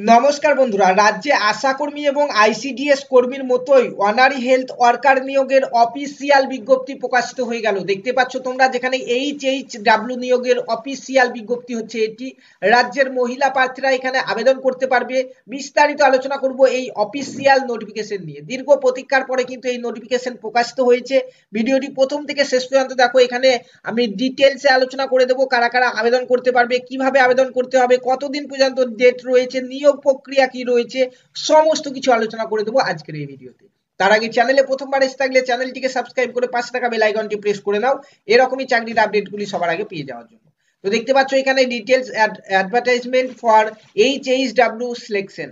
নমস্কার বন্ধুরা, রাজ্যে আশাকর্মী এবং আইসিডিএস কর্মীর মতোই অনারি হেলথ ওয়ার্কার নিয়োগের অফিসিয়াল বিজ্ঞপ্তি প্রকাশিত হয়ে গেল। দেখতে পাচ্ছ তোমরা, যেখানে এইচএইচডব্লিউ নিয়োগের অফিসিয়াল বিজ্ঞপ্তি হচ্ছে এটি। রাজ্যের মহিলা প্রার্থীরা এখানে আবেদন করতে পারবে। বিস্তারিত আলোচনা করব এই অফিসিয়াল নোটিফিকেশন নিয়ে। দীর্ঘ প্রতীক্ষার পরে কিন্তু এই নোটিফিকেশন প্রকাশিত হয়েছে। ভিডিওটি প্রথম থেকে শেষ পর্যন্ত দেখো। এখানে আমি ডিটেলসে আলোচনা করে দেবো কারা কারা আবেদন করতে পারবে, কিভাবে আবেদন করতে হবে, কতদিন পর্যন্ত ডেট রয়েছে, নিয়োগ প্রক্রিয়া কি রয়েছে, সমস্ত কিছু আলোচনা করে দেবো আজকের এই ভিডিওতে। তার আগে চ্যানেলে প্রথমবার এসে থাকলে চ্যানেলটিকে সাবস্ক্রাইব করে পাশে থাকা বেল আইকনটি প্রেস করে নাও, এরকমই চাকরির আপডেটগুলি সবার আগে পেয়ে যাওয়ার জন্য। তো দেখতে পাচ্ছ এখানে ডিটেলস অ্যাডভার্টাইজমেন্ট ফর এইচএইচডব্লিউ সিলেকশন,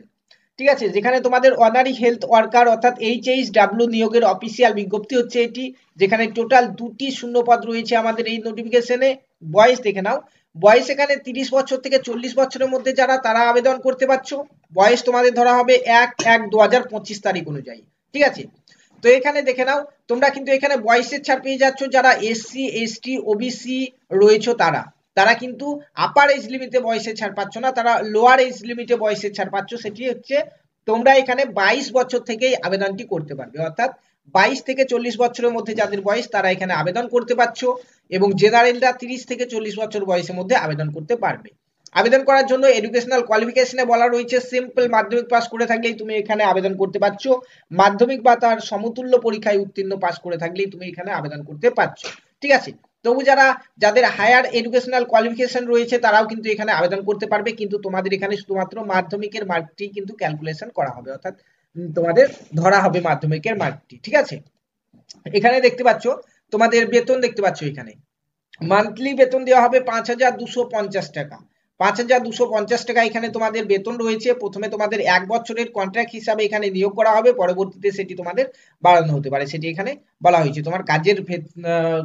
ঠিক আছে, যেখানে তোমাদের অনারি হেলথ ওয়ার্কার অর্থাৎ এইচএইচডব্লিউ নিয়োগের অফিসিয়াল বিজ্ঞপ্তি হচ্ছে এটি, যেখানে টোটাল 2টি শূন্যপদ রয়েছে আমাদের এই নোটিফিকেশনে। বয়স দেখে নাও, বয়স এখানে 30 বছর থেকে 40 বছরের মধ্যে যারা, তারা আবেদন করতে পারছো। বয়স তোমাদের ধরা হবে 1/1/2025 তারিখ অনুযায়ী, ঠিক আছে। তো এখানে দেখে নাও, তোমরা কিন্তু এখানে বয়সের ছাড় পেয়ে যাচ্ছ। যারা এসসি এসটি ওবিসি রয়েছে তারা তারা কিন্তু আপার এজ লিমিটে বয়সের ছাড় পাচ্ছ না, তারা লোয়ার এজ লিমিটে বয়সের ছাড় পাচ্ছ। সেটি হচ্ছে তোমরা এখানে 22 বছর থেকেই আবেদনটি করতে পারবে, অর্থাৎ 22 থেকে 40 বছরের মধ্যে যাদের বয়স তারা এখানে আবেদন করতে পারছো। এবং জেনারেলরা 30 থেকে 40 বছর বয়সের মধ্যে আবেদন করতে পারবে। আবেদন করার জন্য এডুকেশনাল কোয়ালিফিকেশনে বলা রয়েছে সিম্পল মাধ্যমিক পাস করে থাকলেই তুমি এখানে আবেদন করতে পারছো। মাধ্যমিক বা তার সমতুল্য পরীক্ষায় উত্তীর্ণ পাস করে থাকলেই তুমি এখানে আবেদন করতে পারছো, ঠিক আছে। তবু যাদের হায়ার এডুকেশনাল কোয়ালিফিকেশন রয়েছে তারাও কিন্তু এখানে আবেদন করতে পারবে, কিন্তু তোমাদের এখানে শুধুমাত্র মাধ্যমিকের মার্কটি কিন্তু ক্যালকুলেশন করা হবে, অর্থাৎ তোমাদের ধরা হবে মাধ্যমিকের মার্কটি, ঠিক আছে। এখানে দেখতে পাচ্ছ তোমাদের বেতন দেখতে পাচ্ছ, এখানে মান্থলি বেতন দেওয়া হবে 5,250 টাকা। 5,250 টাকা এখানে তোমাদের বেতন রয়েছে। প্রথমে তোমাদের 1 বছরের কন্ট্রাক্ট হিসাবে এখানে নিয়োগ করা হবে, পরবর্তীতে সেটি তোমাদের বাড়ানো হতে পারে, সেটি এখানে বলা হয়েছে। তোমার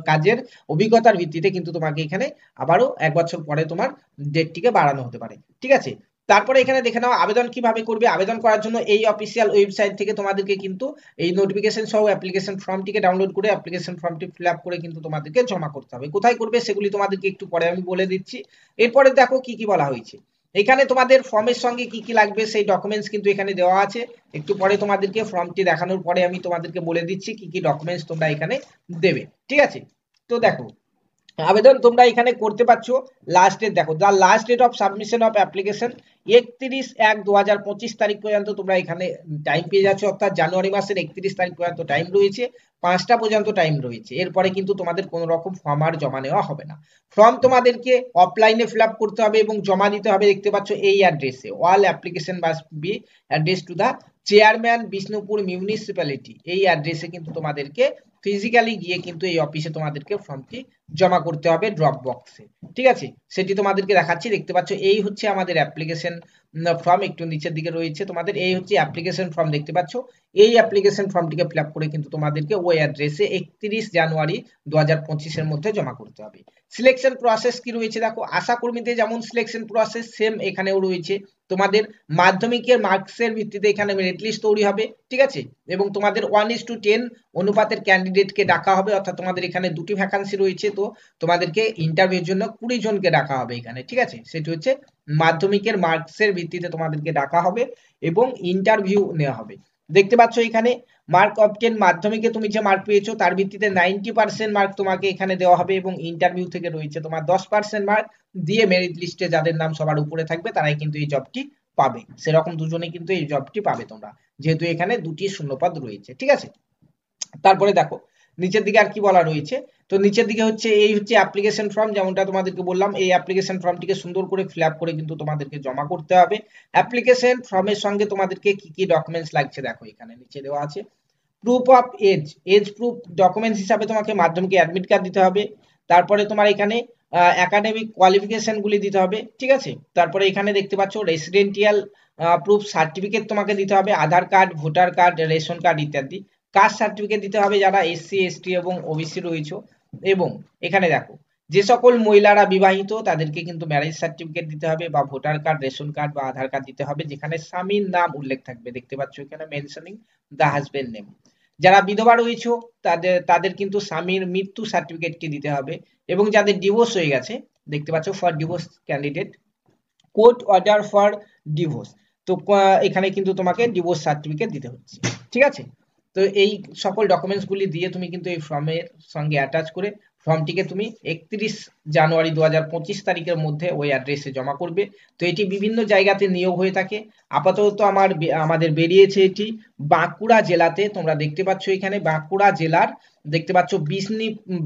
কাজের অভিজ্ঞতার ভিত্তিতে কিন্তু তোমাকে এখানে আবারও 1 বছর পরে তোমার ডেটটিকে বাড়ানো হতে পারে, ঠিক আছে। তারপরে এখানে দেখে নাও আবেদন কিভাবে করবে। আবেদন করার জন্য এই অফিসিয়াল ওয়েবসাইট থেকে তোমাদেরকে কিন্তু এই নোটিফিকেশন সহ অ্যাপ্লিকেশন ফর্মটিকে ডাউনলোড করে অ্যাপ্লিকেশন ফর্মটি ফিল আপ করে কিন্তু তোমাদেরকে জমা করতে হবে। কোথায় করবে সেগুলি তোমাদেরকে একটু পরে আমি বলে দিচ্ছি। এরপরে দেখো কি কি বলা হয়েছে। এখানে তোমাদের ফর্মের সঙ্গে কি কি লাগবে সেই ডকুমেন্টস কিন্তু এখানে দেওয়া আছে। একটু পরে তোমাদেরকে ফর্মটি দেখানোর পরে আমি তোমাদেরকে বলে দিচ্ছি কি কি ডকুমেন্টস তোমরা এখানে দেবে, ঠিক আছে। তো দেখো, আবেদন তোমরা এখানে করতে পারছো। লাস্ট ডেট দেখো, the last date of submission of application 31/1/2025 তারিখ পর্যন্ত তোমরা এখানে টাইম পেয়ে যাচ্ছ, অর্থাৎ জানুয়ারি মাসের 31 তারিখ পর্যন্ত টাইম রয়েছে, 5টা পর্যন্ত টাইম রয়েছে। এরপরে কিন্তু তোমাদের কোনো রকম ফর্ম আর জমা নেওয়া হবে না। ফর্ম তোমাদেরকে অফলাইনে ফিল আপ করতে হবে এবং জমা দিতে হবে, দেখতে পাচ্ছ এই অ্যাড্রেসে। All application must be address to the chairman Bishnupur municipality. এই অ্যাড্রেসে কিন্তু তোমাদেরকে ফিজিক্যালি গিয়ে কিন্তু এই অফিসে তোমাদেরকে ফর্মটি জমা করতে হবে ড্রপ বক্সে, ঠিক আছে। সেটি তোমাদেরকে দেখাচ্ছি, দেখতে পাচ্ছ এই হচ্ছে আমাদের অ্যাপ্লিকেশন ফর্ম। একটু নিচের দিকে রয়েছে তোমাদের, এই হচ্ছে অ্যাপ্লিকেশন ফর্ম, দেখতে পাচ্ছ। এই অ্যাপ্লিকেশন ফর্মটিকে ফিল আপ করে কিন্তু তোমাদেরকে ওই অ্যাড্রেসে 31 জানুয়ারি 2025 এর মধ্যে জমা করতে হবে। সিলেকশন প্রসেস কি রয়েছে দেখো, আশা কর্মীদের যেমন সিলেকশন প্রসেস সেম এখানেও রয়েছে। তোমাদের মাধ্যমিকের মার্কসের ভিত্তিতে এখানে মেরিট লিস্ট তৈরি হবে, ঠিক আছে। এবং তোমাদের 1:10 অনুপাতের ক্যান্ডিডেটকে ডাকা হবে, অর্থাৎ তোমাদের এখানে 2টি ভ্যাকান্সি রয়েছে। তো তোমাদেরকে ইন্টারভিউর জন্য 20 জনকে ডাকা হবে এখানে, ঠিক আছে। সেটি হচ্ছে মাধ্যমিকের মার্কসের ভিত্তিতে তোমাদেরকে ডাকা হবে এবং ইন্টারভিউ নেওয়া হবে। দেখতে পাচ্ছ এখানে মার্ক অবটেন, মাধ্যমিকে তুমি যে মার্ক পেয়েছো তার ভিত্তিতে 90% মার্ক তোমাকে এখানে দেওয়া হবে এবং ইন্টারভিউ থেকে রয়েছে তোমার 10% মার্ক দিয়ে মেরিট লিস্টে যাদের নাম সবার উপরে থাকবে তারাই কিন্তু এই জবটি পাবে। সেরকম দুজনেই কিন্তু এই জবটি পাবে তোমরা, যেহেতু এখানে 2টি শূন্যপদ রয়েছে, ঠিক আছে। তারপরে দেখো নিচের দিকে আর কি বলা রয়েছে। তো নিচের দিকে হচ্ছে এই হচ্ছে অ্যাপ্লিকেশন ফর্ম, যেমনটা তোমাদেরকে বললাম। এই অ্যাপ্লিকেশন ফর্মটিকে সুন্দর করে ফিল আপ করে কিন্তু তোমাদেরকে জমা করতে হবে। অ্যাপ্লিকেশন ফর্মের সঙ্গে তোমাদেরকে কি কি ডকুমেন্টস লাগছে দেখো এখানে নিচে দেওয়া আছে। Proof of age, age proof documents হিসাবে তোমাকে মাধ্যমিকে অ্যাডমিট কার্ড দিতে হবে। তারপরে তোমার এখানে একাডেমিক কোয়ালিফিকেশন গুলি দিতে হবে, ঠিক আছে। তারপরে এখানে দেখতে পাচ্ছ রেসিডেন্টিয়াল প্রুফ সার্টিফিকেট তোমাকে দিতে হবে, Aadhaar card, voter card, ration card ইত্যাদি। কাস্ট সার্টিফিকেট দিতে হবে যারা এসসি এসটি এবং ওবিসি রয়েছে। এবং এখানে দেখো যে সকল মহিলারা বিবাহিত তাদেরকে কিন্তু ম্যারেজ সার্টিফিকেট দিতে হবে, বা ভোটার কার্ড, রেশন কার্ড বা আধার কার্ড দিতে হবে, যেখানে স্বামীর নাম উল্লেখ থাকবে। দেখতে পাচ্ছ এখানে মেনশনিং দ্য হাজবেন্ড নেম। যারা বিধবা রয়েছে তাদের কিন্তু স্বামীর মৃত্যু সার্টিফিকেটটি দিতে হবে। এবং যাদের ডিভোর্স হয়ে গেছে, দেখতে পাচ্ছ for divorce candidate court order for divorce, তো এখানে কিন্তু তোমাকে ডিভোর্স সার্টিফিকেট দিতে হচ্ছে, ঠিক আছে। তো এই সকল ডকুমেন্টস গুলি দিয়ে তুমি কিন্তু এই ফর্মের সঙ্গে অ্যাটাচ করে ফর্মটিকে তুমি 31 জানুয়ারি 2025 তারিখের মধ্যে ওই অ্যাড্রেসে জমা করবে। তো এটি বিভিন্ন জায়গাতে নিয়োগ হয়ে থাকে। আপাতত আমাদের বেরিয়েছে এটি বাঁকুড়া জেলাতে। তোমরা দেখতে পাচ্ছ এখানে বাঁকুড়া জেলার দেখতে পাচ্ছ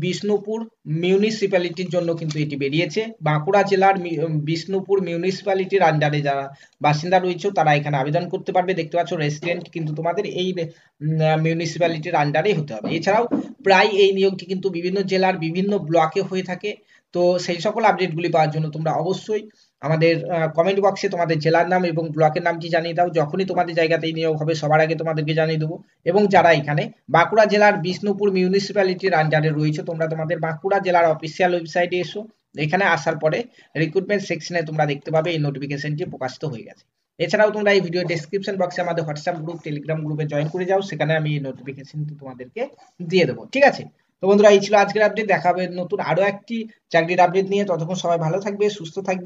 বিষ্ণুপুর মিউনিসিপ্যালিটির জন্য কিন্তু এটি বেরিয়েছে। বাঁকুড়া জেলার বিষ্ণুপুর মিউনিসিপ্যালিটির আন্ডারে যারা বাসিন্দা রয়েছে তারা এখানে আবেদন করতে পারবে। দেখতে পাচ্ছ রেসিডেন্ট কিন্তু তোমাদের এই মিউনিসিপ্যালিটির আন্ডারেই হতে হবে। এছাড়াও প্রায় এই নিয়োগটি কিন্তু বিভিন্ন জেলার বিভিন্ন ব্লকে হয়ে থাকে। তো সেই সকল আপডেটগুলি পাওয়ার জন্য তোমরা অবশ্যই আমাদের কমেন্ট বক্সে তোমাদের জেলার নাম এবং ব্লকের নামটি জানিয়ে দাও। যখনই তোমাদের জায়গাতেই নিয়োগ হবে সবার আগে তোমাদেরকে জানিয়ে দেবো। এবং যারা এখানে বাঁকুড়া জেলার বিষ্ণুপুর মিউনিসিপ্যালিটির আন্ডারে রয়েছে তোমরা তোমাদের বাঁকুড়া জেলার অফিসিয়াল ওয়েবসাইটে এসো। এখানে আসার পরে রিক্রুটমেন্ট সেকশনে তোমরা দেখতে পাবে এই নোটিফিকেশনটি প্রকাশিত হয়ে গেছে। এছাড়াও তোমরা এই ভিডিও ডেসক্রিপশন বক্সে আমাদের হোয়াটসঅ্যাপ গ্রুপ টেলিগ্রাম গ্রুপে জয়েন করে যাও, সেখানে আমি এই নোটিফিকেশন তোমাদেরকে দিয়ে দেবো, ঠিক আছে। তো বন্ধুরা এই ছিল আজকের আপডেট। দেখা হবে নতুন আরো একটি চাকরির আপডেট নিয়ে। ততক্ষণ সবাই ভালো থাকবে, সুস্থ থাকবে।